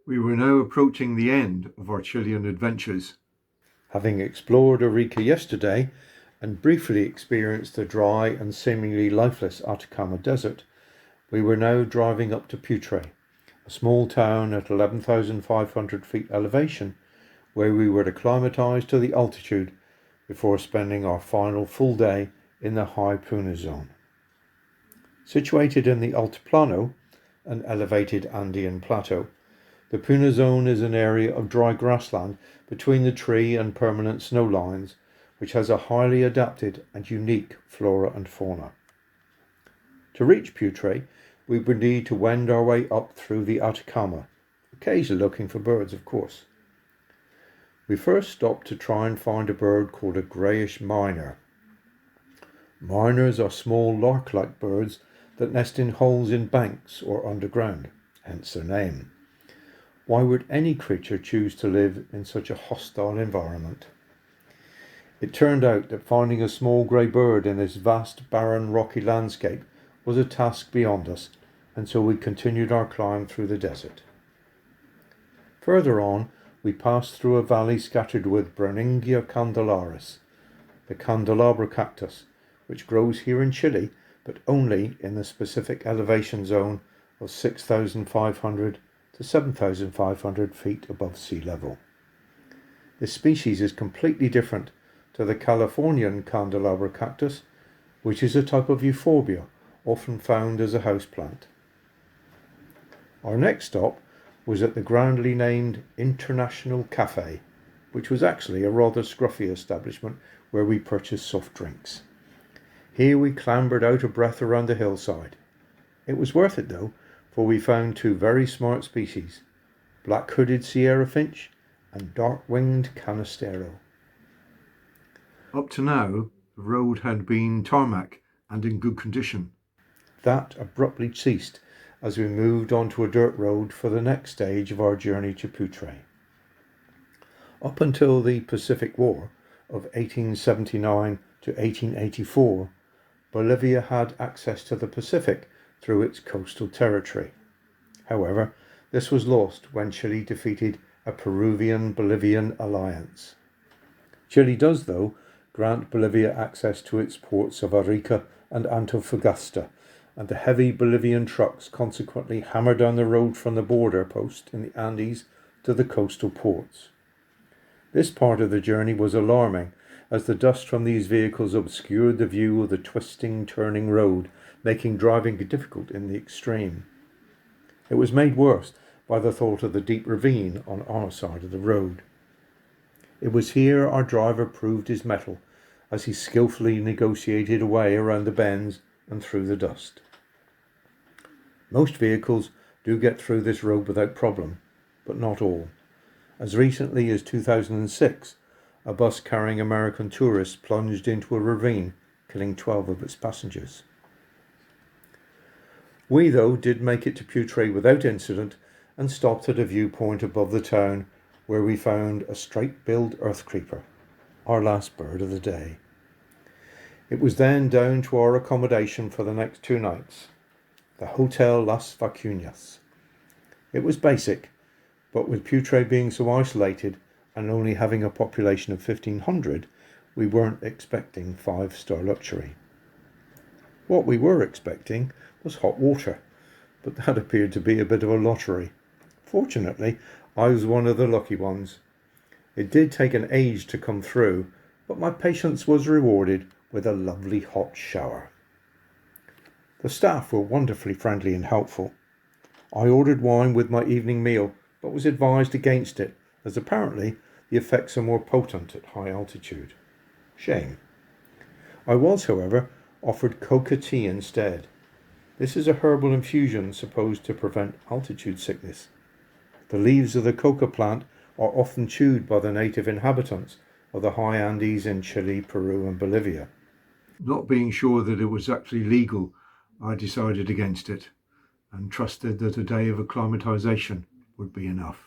We were now approaching the end of our Chilean adventures. Having explored Arica yesterday and briefly experienced the dry and seemingly lifeless Atacama Desert, we were now driving up to Putre, a small town at 11,500 feet elevation, where we were acclimatized to the altitude before spending our final full day in the high Puna zone. Situated in the Altiplano, an elevated Andean plateau, the Puna zone is an area of dry grassland between the tree and permanent snow lines, which has a highly adapted and unique flora and fauna. To reach Putre, we would need to wend our way up through the Atacama, occasionally looking for birds, of course. We first stopped to try and find a bird called a greyish myna. Myners are small lark-like birds that nest in holes in banks or underground, hence their name. Why would any creature choose to live in such a hostile environment? It turned out that finding a small grey bird in this vast, barren, rocky landscape was a task beyond us, and so we continued our climb through the desert. Further on, we passed through a valley scattered with Berningia candelaris, the candelabra cactus, which grows here in Chile, but only in the specific elevation zone of 6,500 to 7,500 feet above sea level. This species is completely different to the Californian candelabra cactus, which is a type of euphorbia often found as a houseplant. Our next stop was at the grandly named International Cafe, which was actually a rather scruffy establishment where we purchased soft drinks. Here we clambered out of breath around the hillside. It was worth it though, for we found two very smart species, black-hooded Sierra finch and dark-winged canastero. Up to now, the road had been tarmac and in good condition. That abruptly ceased as we moved onto a dirt road for the next stage of our journey to Putre. Up until the Pacific War of 1879 to 1884, Bolivia had access to the Pacific through its coastal territory. However, this was lost when Chile defeated a Peruvian-Bolivian alliance. Chile does, though, grant Bolivia access to its ports of Arica and Antofagasta, and the heavy Bolivian trucks consequently hammer down the road from the border post in the Andes to the coastal ports. This part of the journey was alarming, as the dust from these vehicles obscured the view of the twisting, turning road, making driving difficult in the extreme. It was made worse by the thought of the deep ravine on our side of the road. It was here our driver proved his mettle, as he skillfully negotiated a way around the bends and through the dust. Most vehicles do get through this road without problem, but not all. As recently as 2006, a bus carrying American tourists plunged into a ravine, killing 12 of its passengers. We, though, did make it to Putre without incident and stopped at a viewpoint above the town where we found a straight-billed Earthcreeper, our last bird of the day. It was then down to our accommodation for the next 2 nights, the Hotel Las Vacunas. It was basic, but with Putre being so isolated and only having a population of 1,500, we weren't expecting 5-star luxury. What we were expecting was hot water, but that appeared to be a bit of a lottery. Fortunately, I was one of the lucky ones. It did take an age to come through, but my patience was rewarded with a lovely hot shower. The staff were wonderfully friendly and helpful. I ordered wine with my evening meal, but was advised against it, as apparently the effects are more potent at high altitude. Shame. I was, however, offered coca tea instead. This is a herbal infusion supposed to prevent altitude sickness. The leaves of the coca plant are often chewed by the native inhabitants of the high Andes in Chile, Peru and Bolivia. Not being sure that it was actually legal, I decided against it and trusted that a day of acclimatization would be enough.